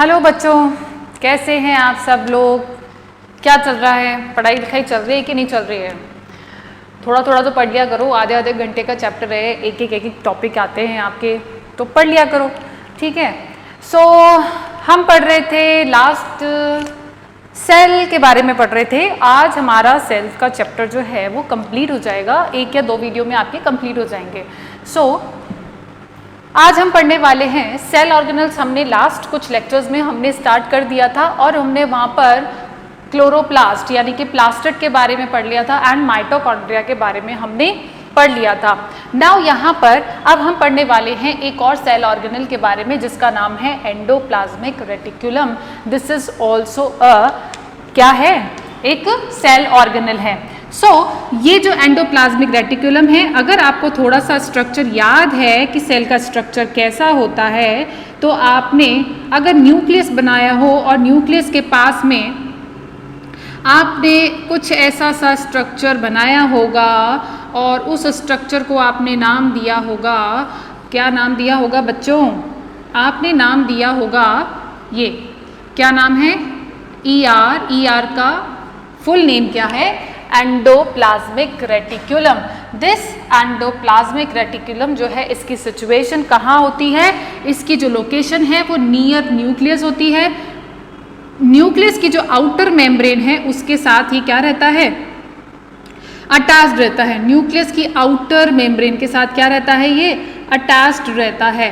Hello बच्चों, कैसे हैं आप सब लोग? क्या चल रहा है? पढ़ाई लिखाई चल रही है कि नहीं चल रही है? थोड़ा थोड़ा तो पढ़ लिया करो, आधे आधे घंटे का चैप्टर है, एक एक टॉपिक आते हैं आपके, तो पढ़ लिया करो, ठीक है। सो हम पढ़ रहे थे लास्ट सेल के बारे में पढ़ रहे थे। आज हमारा सेल का चैप्टर जो है वो कंप्लीट हो जाएगा, एक या दो वीडियो में आपके कंप्लीट हो जाएंगे। आज हम पढ़ने वाले हैं सेल ऑर्गेनल्स। हमने लास्ट कुछ लेक्चर्स में हमने स्टार्ट कर दिया था और हमने वहाँ पर क्लोरोप्लास्ट यानी कि प्लास्टिड के बारे में पढ़ लिया था एंड माइटोकॉन्ड्रिया के बारे में हमने पढ़ लिया था। नाउ यहाँ पर अब हम पढ़ने वाले हैं एक और सेल ऑर्गेनल के बारे में जिसका नाम है endoplasmic reticulum. This is also क्या है? एक सेल ऑर्गेनल है। ये जो एंडोप्लाज्मिक रेटिकुलम है, अगर आपको थोड़ा सा स्ट्रक्चर याद है कि सेल का स्ट्रक्चर कैसा होता है, तो आपने अगर न्यूक्लियस बनाया हो और न्यूक्लियस के पास में आपने कुछ ऐसा सा स्ट्रक्चर बनाया होगा और उस स्ट्रक्चर को आपने नाम दिया होगा, क्या नाम दिया होगा बच्चों? आपने नाम दिया होगा, ये क्या नाम है? ER का फुल नेम क्या है? Endoplasmic reticulum. This endoplasmic reticulum जो है, इसकी सिचुएशन कहाँ होती है? इसकी जो लोकेशन है वो नियर न्यूक्लियस होती है। न्यूक्लियस की जो आउटर मेम्ब्रेन है उसके साथ ही क्या रहता है? अटैच्ड रहता है। न्यूक्लियस की आउटर मेम्ब्रेन के साथ क्या रहता है? ये अटैच्ड रहता है।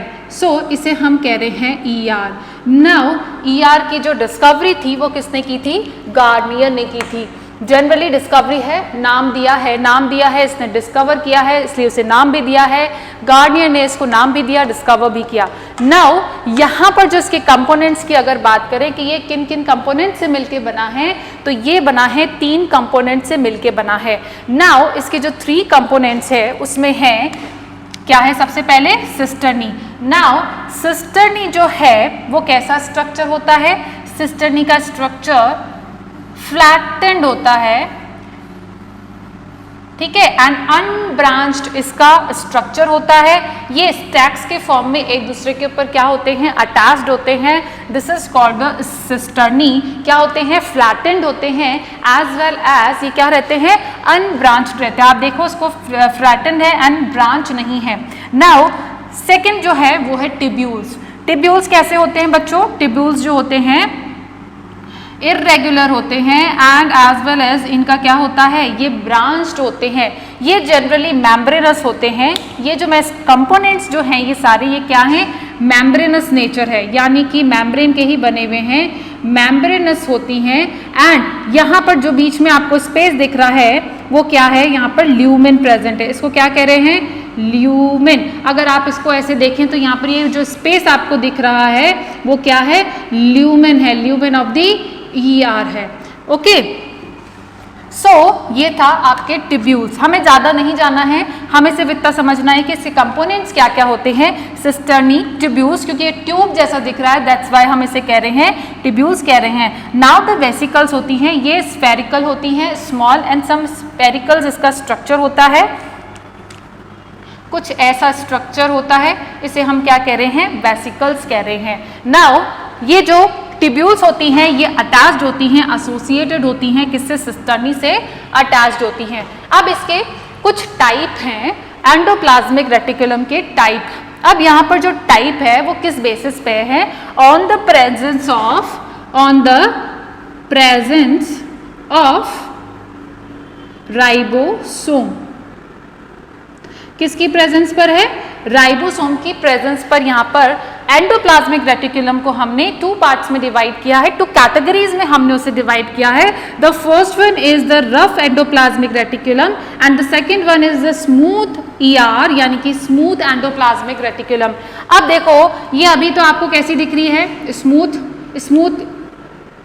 इसे हम कह रहे हैं ER। नाउ ER की जो डिस्कवरी थी वो किसने की थी? गार्नियर ने की थी। जनरली डिस्कवरी है, नाम दिया है, इसने डिस्कवर किया है इसलिए उसे नाम भी दिया है। गार्नियर ने इसको नाम भी दिया, डिस्कवर भी किया। नाउ यहाँ पर जो इसके कंपोनेंट्स की अगर बात करें कि ये किन किन कंपोनेंट से मिलके बना है, तो ये बना है 3 कंपोनेंट से मिलके बना है। नाउ इसके जो 3 कंपोनेंट्स है उसमें है क्या है? सबसे पहले सिस्टर्नी। नाउ सिस्टर्नी जो है वो कैसा स्ट्रक्चर होता है? सिस्टर्नी का स्ट्रक्चर फ्लैटेंड होता है, ठीक है, एंड अनब्रांच्ड इसका स्ट्रक्चर होता है। ये स्टैक्स के फॉर्म में एक दूसरे के ऊपर क्या होते हैं? अटैच्ड होते हैं। This is called the cisternae. क्या होते हैं? फ्लैटेंड होते हैं, एज वेल एज ये क्या रहते हैं? अनब्रांच्ड रहते हैं। आप देखो इसको फ्लैटेंड है एंड ब्रांच नहीं है। नाउ सेकेंड जो है वो है टिब्यूल्स। टिब्यूल्स कैसे होते हैं बच्चों? टिब्यूल्स जो होते हैं इर्रेगुलर होते हैं एंड एज वेल एज इनका क्या होता है? ये ब्रांच्ड होते हैं। ये जनरली मेम्ब्रेनस होते हैं। ये जो कंपोनेंट्स जो हैं ये सारे ये क्या हैं? मेम्ब्रेनस नेचर है, यानी कि मेम्ब्रेन के ही बने हुए हैं, मेम्ब्रेनस होती हैं। एंड यहाँ पर जो बीच में आपको स्पेस दिख रहा है वो क्या है? यहाँ पर ल्यूमेन प्रेजेंट है। इसको क्या कह रहे हैं? ल्यूमेन। अगर आप इसको ऐसे देखें तो यहाँ पर ये जो स्पेस आपको दिख रहा है वो क्या है? ल्यूमेन है। ल्यूमेन ऑफ दी ER है। ओके, ये था आपके टिब्यूल्स। हमें ज़्यादा नहीं जाना है, हमें सिर्फ इतना समझना है कि इसके कंपोनेंट्स क्या क्या होते हैं। सिस्टर्नी, टिब्यूल्स, क्योंकि ये ट्यूब जैसा दिख रहा है दैट्स वाई हम इसे कह रहे हैं टिब्यूल्स कह रहे हैं। नाउ द वेसिकल्स होती हैं, ये स्फेरिकल होती हैं, स्मॉल एंड सम स्फेरिकल्स इसका स्ट्रक्चर होता है। कुछ ऐसा स्ट्रक्चर होता है, इसे हम क्या कह रहे हैं? वेसिकल्स कह रहे हैं। नाउ ये जो टिब्यूल्स होती हैं ये अटैच्ड होती हैं, एसोसिएटेड होती हैं, किससे? सिस्टर्नी से अटैच्ड होती हैं। अब इसके कुछ टाइप हैं एंडोप्लाज्मिक रेटिकुलम के टाइप। अब यहाँ पर जो टाइप है वो किस बेसिस पे है? On the presence of ribosome. किसकी प्रेजेंस पर है? राइबोसोम की प्रेजेंस पर यहाँ पर एंडोप्लाज्मिक रेटिकुलम को हमने 2 पार्ट्स में डिवाइड किया है, 2 कैटेगरीज में हमने उसे डिवाइड किया है। The first one is the rough endoplasmic reticulum and the second one is the smooth ER यानी कि स्मूथ एंडोप्लाज्मिक रेटिकुलम। अब देखो ये अभी तो आपको कैसी दिख रही है? स्मूथ।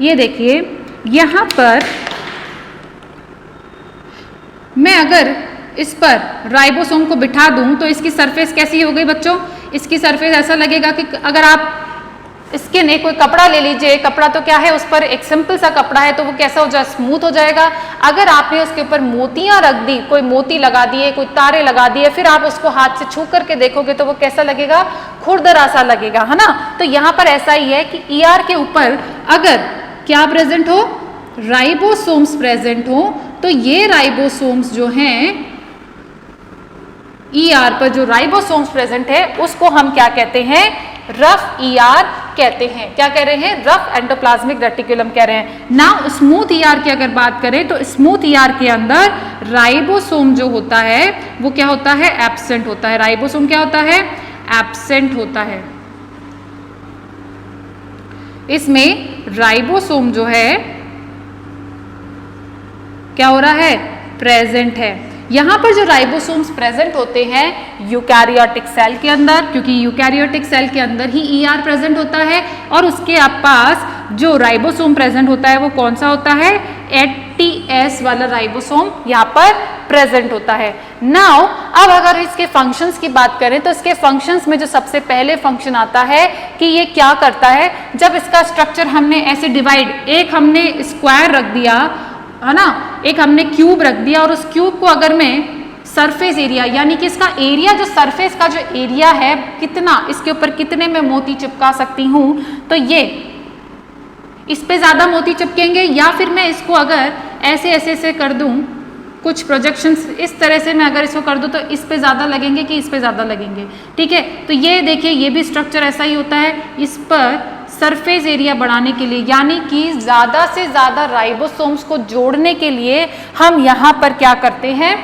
ये देखिए यहाँ पर मैं अगर इस पर राइबोसोम को बिठा दूं तो इसकी सरफेस कैसी हो गई बच्चों? इसकी सरफेस ऐसा लगेगा कि अगर आप इस स्किन, एक कोई कपड़ा ले लीजिए, कपड़ा तो क्या है उस पर एक सिंपल सा कपड़ा है तो वो कैसा हो जाए, स्मूथ हो जाएगा। अगर आपने उसके ऊपर मोतियां रख दी, कोई मोती लगा दिए, कोई तारे लगा दिए, फिर आप उसको हाथ से छू करके देखोगे तो वो कैसा लगेगा, खुरदरा सा लगेगा, है ना। तो यहाँ पर ऐसा ही है कि ईआर के ऊपर अगर क्या प्रेजेंट हो, राइबोसोम्स प्रेजेंट हो, तो ये राइबोसोम्स जो हैं, ईआर पर जो राइबोसोम्स प्रेजेंट है उसको हम क्या कहते हैं, रफ ईआर कहते हैं। क्या कह रहे हैं, रफ एंडोप्लाज्मिक रेटिकुलम कह रहे हैं। नाउ स्मूथ ईआर की अगर बात करें तो स्मूथ ईआर के अंदर राइबोसोम जो होता है वो क्या होता है, एब्सेंट होता है। राइबोसोम क्या होता है, एब्सेंट होता है। इसमें राइबोसोम जो है क्या हो रहा है, प्रेजेंट है। यहां पर जो राइबोसोम्स प्रेजेंट होते हैं यूकैरियोटिक सेल के अंदर, क्योंकि यूकैरियोटिक सेल के अंदर ही ईआर प्रेजेंट होता है, और उसके पास जो राइबोसोम प्रेजेंट होता है वो कौन सा होता है, एटीएस वाला राइबोसोम यहाँ पर प्रेजेंट होता है। नाउ अब अगर इसके फंक्शंस की बात करें तो इसके फंक्शंस में जो सबसे पहले फंक्शन आता है कि ये क्या करता है, जब इसका स्ट्रक्चर हमने ऐसे डिवाइड, एक हमने स्क्वायर रख दिया है ना, एक हमने क्यूब रख दिया, और उस क्यूब को अगर मैं सरफेस एरिया यानी कि इसका एरिया, जो सरफेस का जो एरिया है कितना, इसके ऊपर कितने में मोती चिपका सकती हूं, तो ये इस पे ज्यादा मोती चिपकेंगे, या फिर मैं इसको अगर ऐसे ऐसे ऐसे कर दूं, कुछ प्रोजेक्शंस इस तरह से मैं अगर इसको कर दूं तो इस पे ज्यादा लगेंगे कि इस पे ज्यादा लगेंगे, ठीक है। तो ये देखिए ये भी स्ट्रक्चर ऐसा ही होता है, इस पर सरफेस एरिया बढ़ाने के लिए यानी कि ज्यादा से ज्यादा राइबोसोम्स को जोड़ने के लिए हम यहाँ पर क्या करते हैं,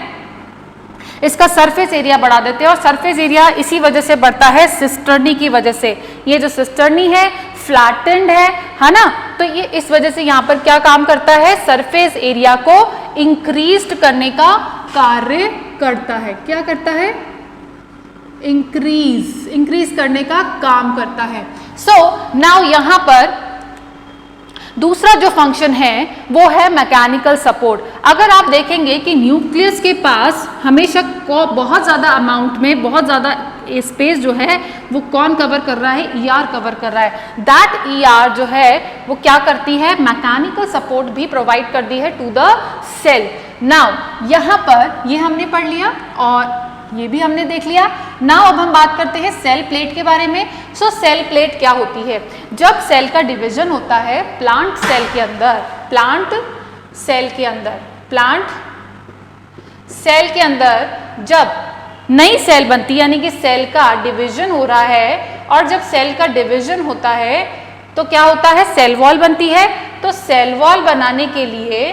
इसका सरफेस एरिया बढ़ा देते हैं। और सरफेस एरिया इसी वजह से बढ़ता है, सिस्टर्नी की वजह से। ये जो सिस्टर्नी है फ्लैटेंड है ना, तो ये इस वजह से यहाँ पर क्या काम करता है, सरफेस एरिया को इंक्रीज करने का कार्य करता है। क्या करता है, इंक्रीज करने का काम करता है। सो नाउ यहाँ पर दूसरा जो फंक्शन है वो है मैकेनिकल सपोर्ट। अगर आप देखेंगे कि न्यूक्लियस के पास हमेशा बहुत ज़्यादा अमाउंट में, बहुत ज़्यादा स्पेस जो है वो कौन कवर कर रहा है, ईआर कवर कर रहा है। दैट ईआर जो है वो क्या करती है, मैकेनिकल सपोर्ट भी प्रोवाइड कर दी है टू द सेल। नाउ यहाँ पर ये हमने पढ़ लिया और ये भी हमने देख लिया। नाउ अब हम बात करते हैं सेल प्लेट के बारे में। सो सेल प्लेट क्या होती है, जब सेल का डिवीजन होता है प्लांट सेल के अंदर, प्लांट सेल के अंदर जब नई सेल बनती है यानी कि सेल का डिवीजन हो रहा है, और जब सेल का डिवीजन होता है तो क्या होता है, सेल वॉल बनती है। तो सेल वॉल बनाने के लिए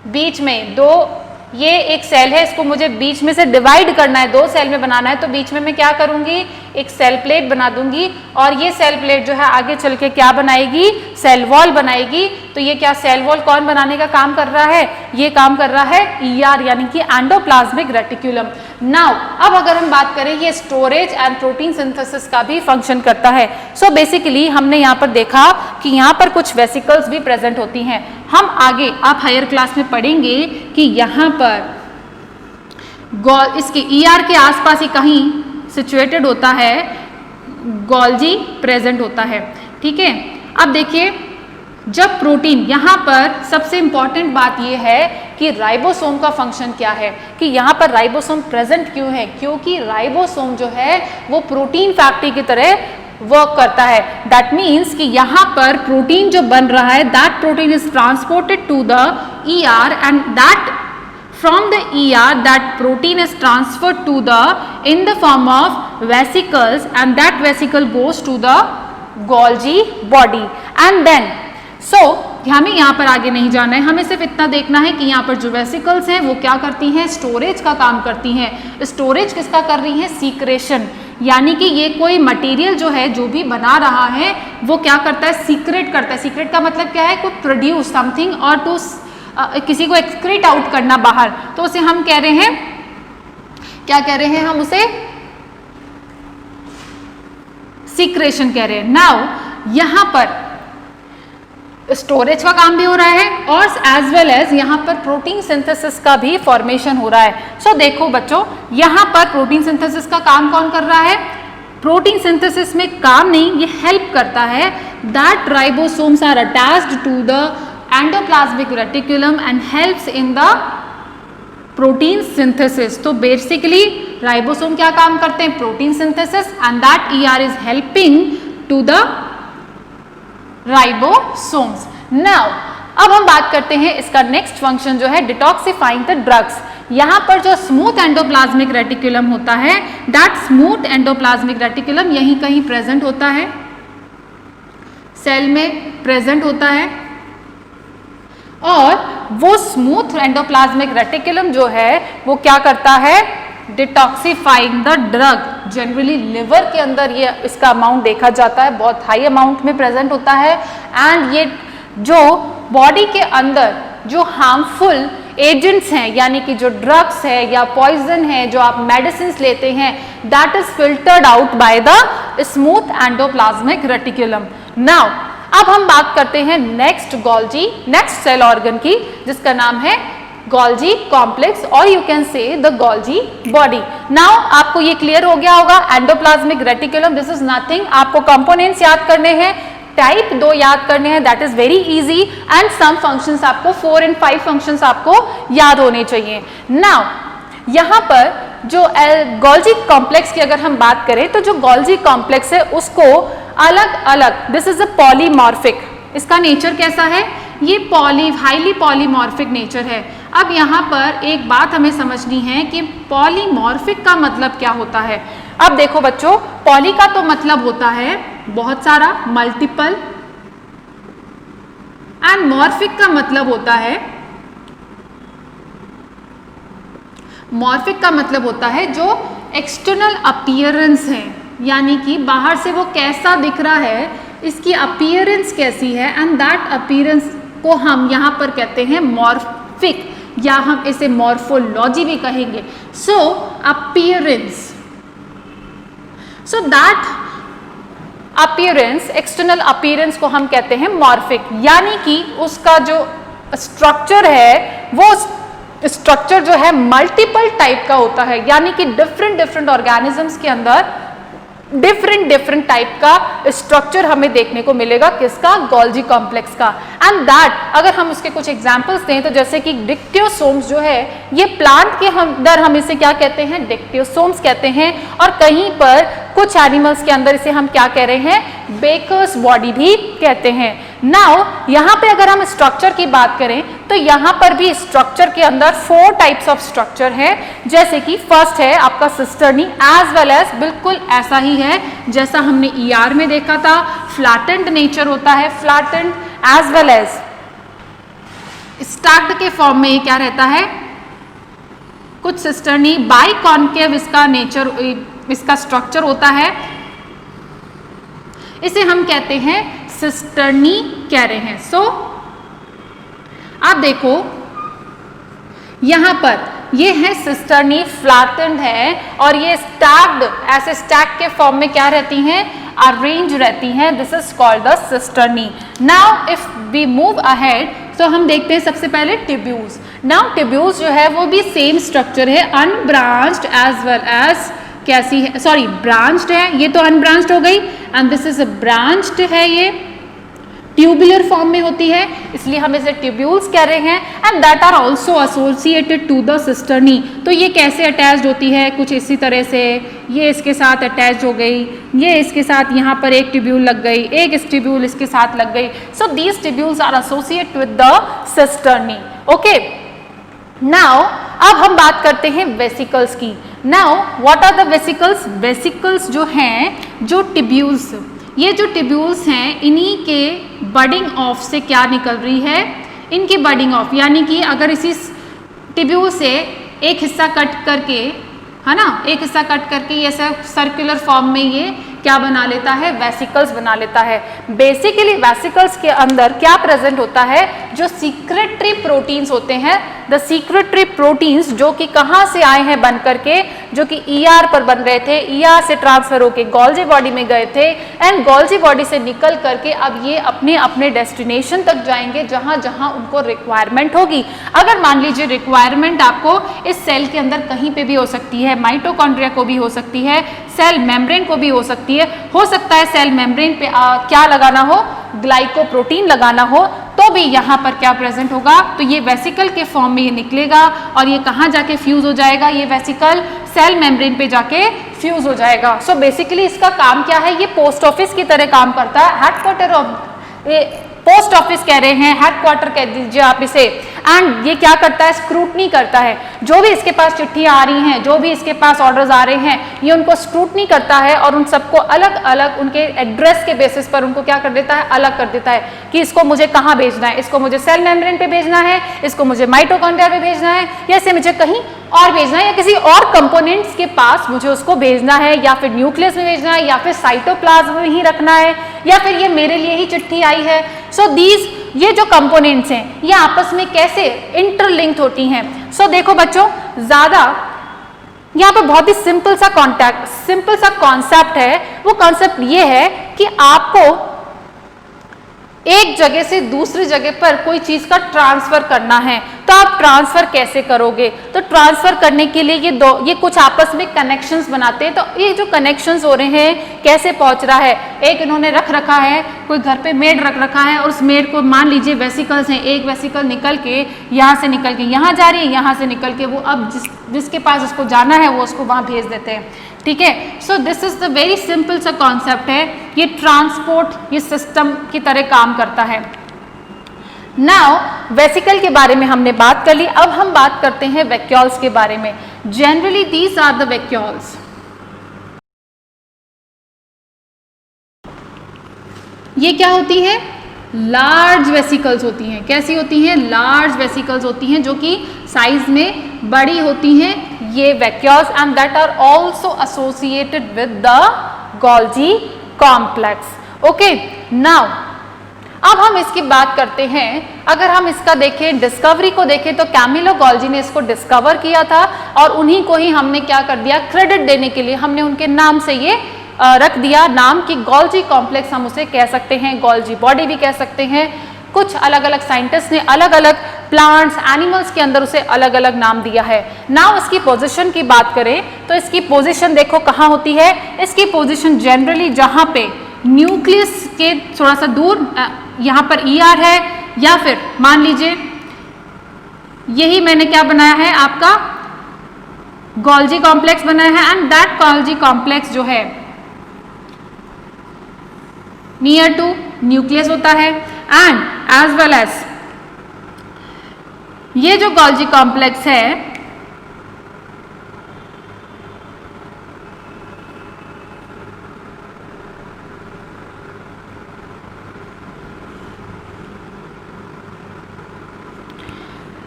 बीच में दो, ये एक सेल है, इसको मुझे बीच में से डिवाइड करना है, दो सेल में बनाना है, तो बीच में मैं क्या करूंगी, एक सेल प्लेट बना दूंगी, और ये सेल प्लेट जो है आगे चल के क्या बनाएगी, सेल वॉल बनाएगी। तो ये क्या सेल वॉल कौन बनाने का काम कर रहा है, ये काम कर रहा है ईआर यानी कि एंडोप्लाज्मिक रेटिकुलम। नाउ अब अगर हम बात करें, ये स्टोरेज एंड प्रोटीन सिंथेसिस का भी फंक्शन करता है। सो बेसिकली हमने यहाँ पर देखा कि यहाँ पर कुछ वेसिकल्स भी प्रेजेंट होती हैं। हम आगे आप हायर क्लास में पढ़ेंगे कि यहाँ पर इसके ईआर के आसपास ही कहीं सिचुएटेड होता है गोल्जी प्रेजेंट होता है, ठीक है। अब देखिए जब प्रोटीन, यहाँ पर सबसे इंपॉर्टेंट बात यह है कि राइबोसोम का फंक्शन क्या है, कि यहाँ पर राइबोसोम प्रेजेंट क्यों है, क्योंकि राइबोसोम जो है वो प्रोटीन फैक्ट्री की तरह वर्क करता है। दैट मीन्स कि यहाँ पर प्रोटीन जो बन रहा है, that protein is transported to the ER and that from the ER that protein is transferred to the in the form of vesicles and that vesicle goes to the Golgi body and then हमें यहाँ पर आगे नहीं जाना है, हमें सिर्फ इतना देखना है कि यहाँ पर जो वेसिकल्स हैं वो क्या करती हैं, स्टोरेज का काम करती हैं। स्टोरेज किसका कर रही है, सीक्रेशन, यानी कि ये कोई मटेरियल जो है, जो भी बना रहा है वो क्या करता है, सीक्रेट करता है। सीक्रेट का मतलब क्या है, कोई प्रोड्यूस समथिंग और टू किसी को एक्सक्रीट आउट करना बाहर, तो उसे हम कह रहे हैं, क्या कह रहे हैं, हम उसे सीक्रेशन कह रहे हैं। नाउ यहां पर स्टोरेज का काम भी हो रहा है और एज वेल एज यहां पर प्रोटीन सिंथेसिस का भी फॉर्मेशन हो रहा है। सो देखो बच्चों, यहां पर प्रोटीन सिंथेसिस का काम कौन कर रहा है, प्रोटीन सिंथेसिस में काम नहीं, ये हेल्प करता है। That ribosomes are attached to the endoplasmic reticulum and helps in the protein synthesis. तो बेसिकली राइबोसोम क्या काम करते हैं? Protein synthesis, and that ER is helping to the ribosomes. Now अब हम बात करते हैं इसका नेक्स्ट फंक्शन जो है डिटॉक्सिफाइंग द ड्रग्स। यहाँ पर जो स्मूथ एंडोप्लाज्मिक रेटिकुलम होता है, दैट स्मूथ एंडोप्लाज्मिक रेटिकुलम यहीं कहीं प्रेजेंट होता है, सेल में प्रेजेंट होता है, और वो स्मूथ एंडोप्लाज्मिक रेटिकुलम जो है वो क्या करता है? Detoxifying the drug. Generally liver के अंदर ये इसका अमाउंट देखा जाता है, बहुत हाई अमाउंट में प्रेजेंट होता है, एंड ये जो बॉडी के अंदर जो हार्मफुल एजेंट्स हैं, यानी कि जो ड्रग्स है या पॉइजन है जो आप मेडिसिन लेते हैं, that is filtered out by the smooth endoplasmic reticulum. Now अब हम बात करते हैं नेक्स्ट सेल ऑर्गन की, जिसका नाम है गोल्जी कॉम्प्लेक्स, और you can say the Golgi body. Now आपको ये क्लियर हो गया होगा, endoplasmic reticulum this is nothing. आपको कंपोनेंट्स याद करने हैं, टाइप 2 याद करने हैं, that is very easy, and some functions आपको 4 and 5 फंक्शंस आपको याद होने चाहिए। नाउ यहाँ पर जो गोल्जी कॉम्प्लेक्स की अगर हम बात करें, तो जो गोल्जी कॉम्प्लेक्स है उसको अलग अलग, दिस इज अ पॉलीमॉर्फिक, इसका नेचर कैसा है? ये हाईली पॉलीमॉर्फिक नेचर है। अब यहाँ पर एक बात हमें समझनी है कि पॉलीमॉर्फिक का मतलब क्या होता है। अब देखो बच्चों, पॉली का तो मतलब होता है बहुत सारा, मल्टीपल, एंड मॉर्फिक का मतलब होता है, मॉर्फिक का मतलब होता है जो एक्सटर्नल अपीयरेंस है, यानी कि बाहर से वो कैसा दिख रहा है, इसकी अपीयरेंस कैसी है, एंड दैट अपीयरेंस को हम यहाँ पर कहते हैं मॉर्फिक, या हम इसे मॉर्फोलॉजी भी कहेंगे। So appearance, so that appearance, external appearance को हम कहते हैं मॉर्फिक, यानी कि उसका जो स्ट्रक्चर है वो स्ट्रक्चर जो है मल्टीपल टाइप का होता है, यानी कि डिफरेंट ऑर्गेनिजम्स के अंदर डिफरेंट टाइप का स्ट्रक्चर हमें देखने को मिलेगा, किसका? गोल्जी कॉम्प्लेक्स का। एंड दैट अगर हम उसके कुछ एग्जांपल्स दें, तो जैसे कि डिक्टियोसोम्स जो है, ये प्लांट के अंदर हम इसे क्या कहते हैं? डिक्टियोसोम्स कहते हैं, और कहीं पर कुछ एनिमल्स के अंदर इसे हम क्या कह रहे हैं? बेकर्स बॉडी भी कहते हैं। नाउ यहाँ पे अगर हम स्ट्रक्चर की बात करें, तो यहाँ पर भी स्ट्रक्चर के अंदर 4 टाइप्स ऑफ स्ट्रक्चर है, जैसे कि फर्स्ट है आपका सिस्टर्नी, एज वेल एज बिल्कुल ऐसा ही है जैसा हमने ER में देखा था, फ्लैटेंड नेचर होता है, flattened as well as stacked के फॉर्म में ये क्या रहता है? कुछ सिस्टर्नी बाइकॉन्केव इसका नेचर, इसका स्ट्रक्चर होता है, इसे हम कहते हैं सिस्टर्नी कह रहे हैं। सो आप देखो यहां पर ये है सिस्टर्नी, फ्लैटेंड है, और ये स्टैक्ड, ऐसे स्टैक के फॉर्म में क्या रहती हैं? अरेंज रहती हैं, this is called the cisternae. Now if we move ahead, तो हम देखते हैं सबसे पहले ट्यूब्यूल्स। नाउ ट्यूब्यूल्स जो है वो भी सेम स्ट्रक्चर है, अनब्रांच्ड एज वेल एज कैसी है, सॉरी ब्रांच्ड है, ये तो अनब्रांच्ड हो गई, एंड दिस इज ब्रांच्ड है, ये ट्यूबुलर फॉर्म में होती है, इसलिए हम इसे ट्यूब्यूल्स कह रहे हैं, and that are also associated to the cisternae. तो ये कैसे अटैच्ड होती है? कुछ इसी तरह से, ये इसके साथ अटैच हो गई, ये इसके साथ यहाँ पर एक ट्यूब्यूल लग गई, एक ट्यूब्यूल इसके साथ लग गई, so these tubules are associated with the cisternae. Okay, now अब हम बात करते हैं वेसिकल्स की। Now what are the vesicles? Vesicles जो हैं, जो ट्यूब्यूल्स, ये जो ट्यूब्यूल्स हैं, इन्हीं के बडिंग ऑफ से क्या निकल रही है? इनकी बडिंग ऑफ, यानी कि अगर इसी ट्यूब्यूल से एक हिस्सा कट करके, है ना, एक हिस्सा कट करके ये सब सर्कुलर फॉर्म में ये क्या बना लेता है? वेसिकल्स बना लेता है। बेसिकली वेसिकल्स के अंदर क्या प्रेजेंट होता है? जो सीक्रेटरी प्रोटीन्स होते हैं द सीक्रेटरी प्रोटीन्स, जो कि कहाँ से आए हैं बन करके, जो कि ईआर पर बन रहे थे, ईआर से ट्रांसफर होके गोल्जी बॉडी में गए थे एंड गोल्जी बॉडी से निकल करके अब ये अपने अपने डेस्टिनेशन तक जाएंगे जहां जहां उनको रिक्वायरमेंट होगी। अगर मान लीजिए रिक्वायरमेंट आपको इस सेल के अंदर कहीं पे भी हो सकती है, माइटोकॉन्ड्रिया को भी हो सकती है, सेल मेम्ब्रेन को भी हो सकती है, हो सकता है सेल मेम्ब्रेन पे क्या लगाना हो, ग्लाइकोप्रोटीन लगाना हो, तो भी यहाँ पर क्या प्रेजेंट होगा, तो ये वेसिकल के फॉर्म में ये निकलेगा और ये कहाँ जाके फ्यूज हो जाएगा, ये वेसिकल सेल मेम्ब्रेन पे जाके फ्यूज हो जाएगा। सो बेसिकली इसका काम क्या है, ये पोस्ट ऑफिस की तरह काम करता है, हेडक्वार्टर ऑफ पोस्ट ऑफिस कह रहे हैं, हेडक्वार्टर कह दीजिए आप इसे। एंड ये क्या करता है, स्क्रूटनी करता है, जो भी इसके पास चिट्ठियां आ रही हैं, जो भी इसके पास ऑर्डर्स आ रहे हैं, ये उनको स्क्रूटनी करता है और उन सबको अलग अलग उनके एड्रेस के बेसिस पर उनको क्या कर देता है, अलग कर देता है कि इसको मुझे कहाँ भेजना है, इसको मुझे सेल मेम्ब्रेन पे भेजना है, इसको मुझे माइटोकॉन्ड्रिया पे भेजना है, या इसे मुझे कहीं और भेजना है, या किसी और कंपोनेंट्स के पास मुझे उसको भेजना है, या फिर न्यूक्लियस में भेजना है, या फिर साइटोप्लाज्म में ही रखना है, या फिर ये मेरे लिए ही चिट्ठी आई है। सो दीज, ये जो कंपोनेंट्स हैं ये आपस में कैसे इंटरलिंक्ड होती हैं। सो देखो बच्चों, ज्यादा यहाँ पे बहुत ही सिंपल सा कॉन्सेप्ट है। वो कॉन्सेप्ट ये है कि आपको एक जगह से दूसरी जगह पर कोई चीज का ट्रांसफर करना है, तो आप ट्रांसफर कैसे करोगे, तो ट्रांसफर करने के लिए ये कुछ आपस में कनेक्शंस बनाते हैं। तो ये जो कनेक्शंस हो रहे हैं कैसे पहुंच रहा है, एक इन्होंने रख रखा है, कोई घर पे मेड रख रखा है और उस मेड को मान लीजिए वेसिकल्स हैं, एक वेसिकल निकल के यहाँ से निकल के यहाँ जा रही है, यहाँ से निकल के वो अब जिसके पास उसको जाना है वो उसको वहाँ भेज देते हैं, ठीक है। So this is the very simple सा कॉन्सेप्ट है, ये ट्रांसपोर्ट ये सिस्टम की तरह काम करता है। नाउ वेसिकल के बारे में हमने बात कर ली, अब हम बात करते हैं वैक्यूल्स के बारे में। Generally these are the vacuoles. ये क्या होती है, लार्ज वेसिकल्स होती हैं। कैसी होती हैं, लार्ज वेसिकल्स होती हैं जो कि साइज में बड़ी होती हैं, ये vacuoles, and that are also associated with the Golgi complex. Okay, now अब हम इसकी बात करते हैं। अगर हम इसका देखें, डिस्कवरी को देखें, तो कैमिलो गोल्जी ने इसको डिस्कवर किया था और उन्हीं को ही हमने क्या कर दिया, क्रेडिट देने के लिए हमने उनके नाम से ये रख दिया नाम कि गोल्जी कॉम्प्लेक्स हम उसे कह सकते हैं, गोल्जी बॉडी भी कह सकते हैं। कुछ अलग अलग साइंटिस्ट ने अलग अलग प्लांट्स, एनिमल्स के अंदर उसे अलग अलग नाम दिया है। नाउ इसकी पोजीशन की बात करें तो इसकी पोजीशन देखो कहाँ होती है, इसकी पोजीशन जनरली जहाँ पे न्यूक्लियस के थोड़ा सा दूर, यहाँ पर ईआर है, या फिर मान लीजिए यही मैंने क्या बनाया है, आपका गोल्जी कॉम्प्लेक्स बनाया है, एंड दैट गोल्जी कॉम्प्लेक्स जो है नियर टू न्यूक्लियस होता है, एंड एज वेल एज ये जो गोल्जी कॉम्प्लेक्स है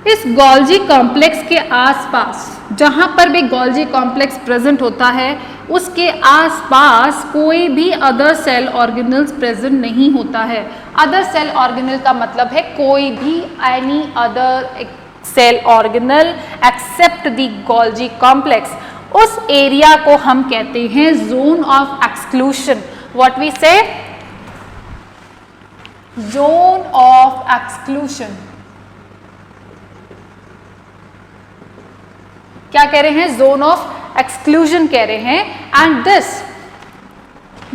इस गोल्जी कॉम्प्लेक्स के आसपास, जहां पर भी गोल्जी कॉम्प्लेक्स प्रेजेंट होता है उसके आसपास कोई भी अदर सेल ऑर्गेनल्स प्रेजेंट नहीं होता है। अदर सेल ऑर्गेनल का मतलब है कोई भी, any other cell organelle except the Golgi complex. उस एरिया को हम कहते हैं zone of exclusion. What we say, zone of exclusion. क्या कह रहे हैं, जोन ऑफ एक्सक्लूजन कह रहे हैं। एंड दिस,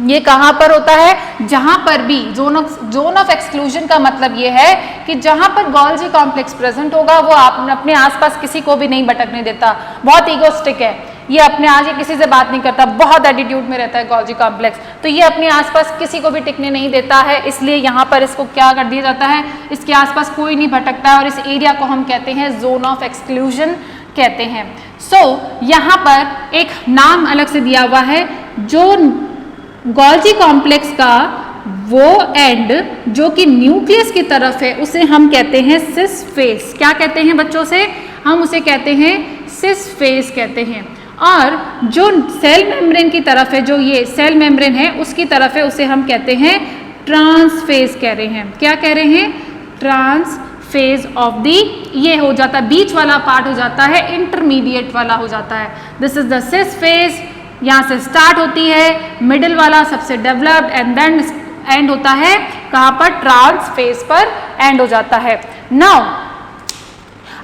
ये कहां पर होता है, जहां पर भी जोन ऑफ एक्सक्लूजन का मतलब ये है कि जहां पर गोल्जी कॉम्प्लेक्स प्रेजेंट होगा वो आप अपने आसपास किसी को भी नहीं भटकने देता। बहुत ईगोस्टिक है ये, अपने आज ये किसी से बात नहीं करता, बहुत एटीट्यूड में रहता है गोल्जी कॉम्प्लेक्स, तो ये अपने आसपास किसी को भी टिकने नहीं देता है। इसलिए यहाँ पर इसको क्या कर दिया जाता है, इसके आसपास कोई नहीं भटकता है और इस एरिया को हम कहते हैं जोन ऑफ एक्सक्लूजन कहते हैं। सो यहाँ पर एक नाम अलग से दिया हुआ है, जो गोल्जी कॉम्प्लेक्स का वो एंड जो कि न्यूक्लियस की तरफ है उसे हम कहते हैं सिस फेस। क्या कहते हैं बच्चों से, हम उसे कहते हैं सिस फेस कहते हैं। और जो सेल मेम्ब्रेन की तरफ है, जो ये सेल मेम्ब्रेन है उसकी तरफ है, उसे हम कहते हैं ट्रांसफेस कह रहे हैं। क्या कह रहे हैं, ट्रांसफेस फेज ऑफ दी, ये हो जाता है बीच वाला पार्ट हो जाता है इंटरमीडिएट वाला हो जाता है। This is the cis phase, यहाँ से स्टार्ट होती है, मिडिल वाला सबसे डेवलप्ड एंड देन एंड होता है कहाँ पर, ट्रांस फेज पर एंड हो जाता है। नाउ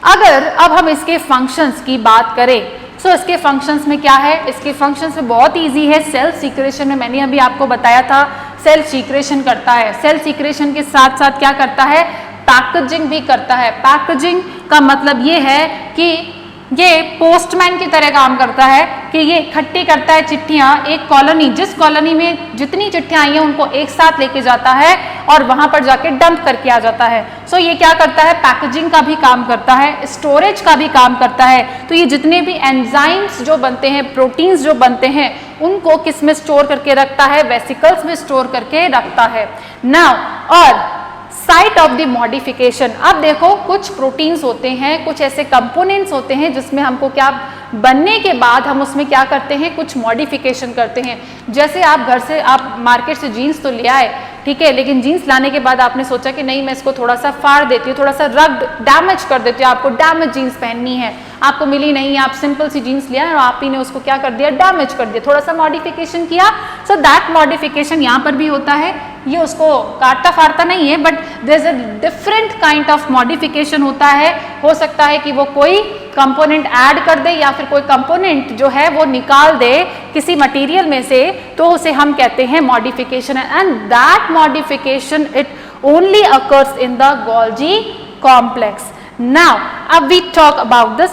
अगर अब हम इसके फंक्शंस की बात करें, सो इसके फंक्शंस में क्या है, इसके फंक्शंस में बहुत इजी है। सेल सीक्रेशन में मैंने अभी आपको बताया था, सेल सीक्रेशन करता है, सेल सीक्रेशन के साथ साथ क्या करता है, पैकेजिंग भी करता है। पैकेजिंग का मतलब ये है कि ये पोस्टमैन की तरह काम करता है कि ये इकट्ठी करता है चिट्ठियां, एक कॉलोनी, जिस कॉलोनी में जितनी चिट्ठियां आई हैं उनको एक साथ लेके जाता है और वहां पर जाके डंप करके आ जाता है। सो ये क्या करता है, पैकेजिंग का भी काम करता है, स्टोरेज का भी काम करता है। तो ये जितने भी एंजाइम्स जो बनते हैं, प्रोटीन्स जो बनते हैं, उनको किस में स्टोर करके रखता है, वेसिकल्स में स्टोर करके रखता है। नाउ और साइट ऑफ द मॉडिफिकेशन, अब देखो कुछ प्रोटीन्स होते हैं, कुछ ऐसे कंपोनेंट्स होते हैं जिसमें हमको क्या बनने के बाद हम उसमें क्या करते हैं, कुछ मॉडिफिकेशन करते हैं। जैसे आप घर से, आप मार्केट से जीन्स तो ले आए, ठीक है, लेकिन जीन्स लाने के बाद आपने सोचा कि नहीं मैं इसको थोड़ा सा फाड़ देती हूँ, थोड़ा सा रग डैमेज कर देती हूँ, आपको डैमेज जीन्स पहननी है, आपको मिली नहीं, आप सिंपल सी जीन्स लिया और आप ही ने उसको क्या कर दिया, डैमेज कर दिया, थोड़ा सा मॉडिफिकेशन किया। सो दैट मॉडिफिकेशन यहाँ पर भी होता है, ये उसको काटता फाड़ता नहीं है, but there is a different kind of modification होता है। हो सकता है कि वो कोई कंपोनेंट ऐड कर दे या फिर कोई कंपोनेंट जो है वो निकाल दे किसी मटेरियल में से, तो उसे हम कहते हैं modification, and that modification it only occurs in the Golgi complex. Now अब we talk about this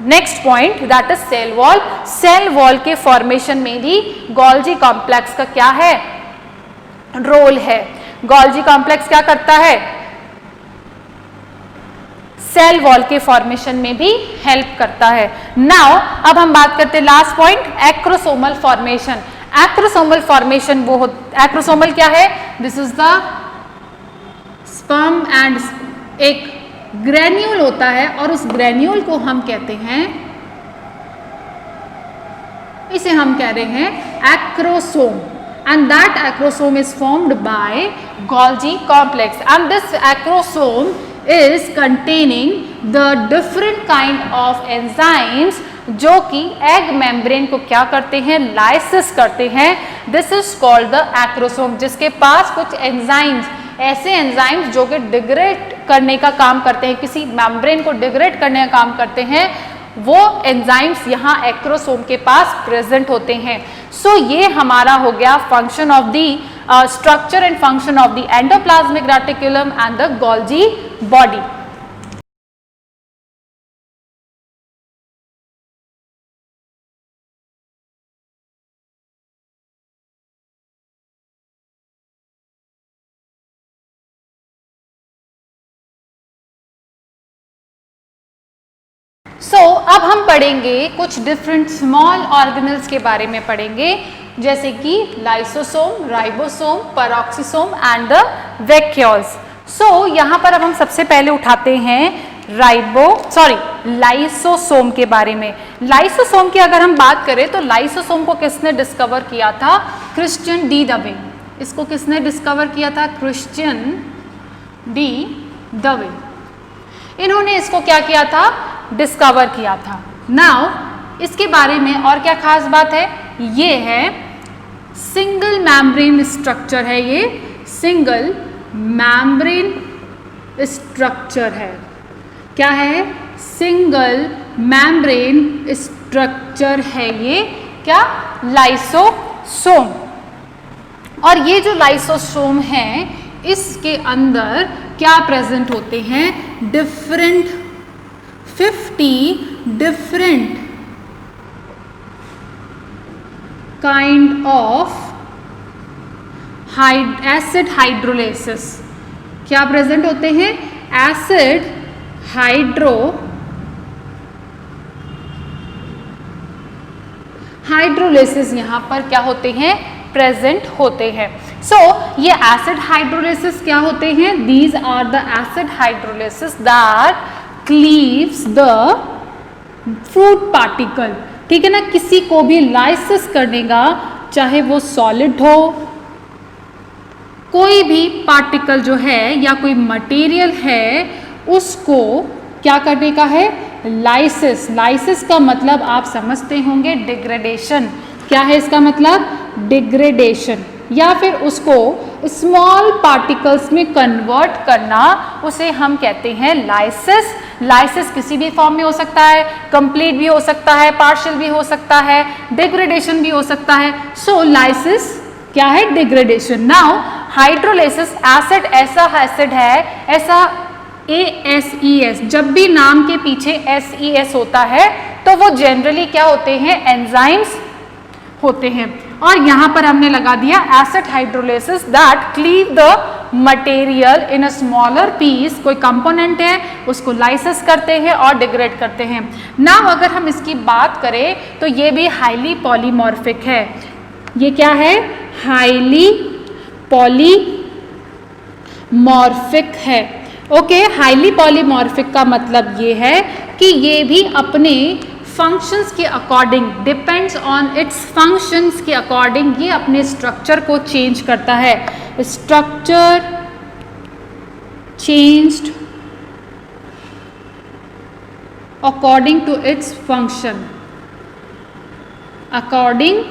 next point, that is cell wall. Cell wall के फॉर्मेशन में भी गोल्जी कॉम्प्लेक्स का क्या है, रोल है। गोल्जी कॉम्प्लेक्स क्या करता है, सेल वॉल के फॉर्मेशन में भी हेल्प करता है। नाउ अब हम बात करते हैं last point, acrosomal formation. Acrosomal formation वो एक्रोसोमल क्या है, this is the sperm and एक ग्रेन्यूल होता है और उस ग्रेन्यूल को हम कहते हैं, इसे हम कह रहे हैं acrosome, and that acrosome is formed by Golgi complex, and this acrosome is containing the different kind of enzymes जो कि एग मेम्ब्रेन को क्या करते हैं, लाइसिस करते हैं। This is called the acrosome, जिसके पास कुछ एंजाइम्स, ऐसे एंजाइम्स जो कि डिग्रेड करने का काम करते हैं, किसी मेम्ब्रेन को डिग्रेड करने का काम करते हैं, वो एंजाइम्स यहाँ एक्रोसोम के पास प्रेजेंट होते हैं। सो ये हमारा हो गया function of the structure and function of the endoplasmic reticulum and the Golgi body. अब हम पढ़ेंगे कुछ डिफरेंट स्मॉल ऑर्गेनल्स के बारे में पढ़ेंगे, जैसे कि lysosome, ribosome, peroxisome and the vacuoles. यहाँ पर अब हम सबसे पहले उठाते हैं लाइसोसोम के बारे में। लाइसोसोम की अगर हम बात करें तो लाइसोसोम को किसने डिस्कवर किया था, क्रिश्चियन डी दवे। इसको किसने डिस्कवर किया था, क्रिश्चियन डी दवे। इन्होंने इसको क्या किया था, डिस्कवर किया था। नाउ इसके बारे में और क्या खास बात है, ये है सिंगल मैम्ब्रेन स्ट्रक्चर है, ये सिंगल मैम्ब्रेन स्ट्रक्चर है। क्या है, सिंगल मैम्ब्रेन स्ट्रक्चर है ये, क्या, लाइसोसोम। और ये जो लाइसोसोम है इसके अंदर क्या प्रेजेंट होते हैं, 50 different kind of acid hydrolysis. क्या प्रेजेंट होते हैं, एसिड हाइड्रोलाइसिस यहाँ पर क्या होते हैं, प्रेजेंट होते हैं। ये एसिड हाइड्रोलाइसिस क्या होते हैं, these are the acid hydrolysis that cleaves the fruit particle. ठीक है ना, किसी को भी लाइसिस करने का, चाहे वो सॉलिड हो, कोई भी पार्टिकल जो है या कोई मटेरियल है, उसको क्या करने का है, लाइसिस। लाइसिस का मतलब आप समझते होंगे डिग्रेडेशन। क्या है इसका मतलब, डिग्रेडेशन, या फिर उसको स्मॉल पार्टिकल्स में कन्वर्ट करना, उसे हम कहते हैं लाइसिस। लाइसिस किसी भी फॉर्म में हो सकता है, कंप्लीट भी हो सकता है, पार्शियल भी हो सकता है, डिग्रेडेशन भी हो सकता है। सो लाइसिस क्या है, डिग्रेडेशन। नाउ हाइड्रोलाइसिस एसिड ऐसा एसिड है, ऐसा ASES, जब भी नाम के पीछे SES होता है तो वो जनरली क्या होते हैं, एंजाइम्स होते हैं। और यहां पर हमने लगा दिया acid hydrolysis that cleave the material in a smaller piece. कोई कंपोनेंट है उसको लाइसिस करते हैं और डिग्रेड करते हैं। नाउ अगर हम इसकी बात करें तो ये भी हाईली पॉलीमॉर्फिक है। ये क्या है, हाईली पॉलीमॉर्फिक है। ओके, हाईली पॉलीमॉर्फिक का मतलब ये है कि ये भी अपने फंक्शंस के according, depends on its functions के अकॉर्डिंग ये अपने स्ट्रक्चर को चेंज करता है। Structure changed according to its function, according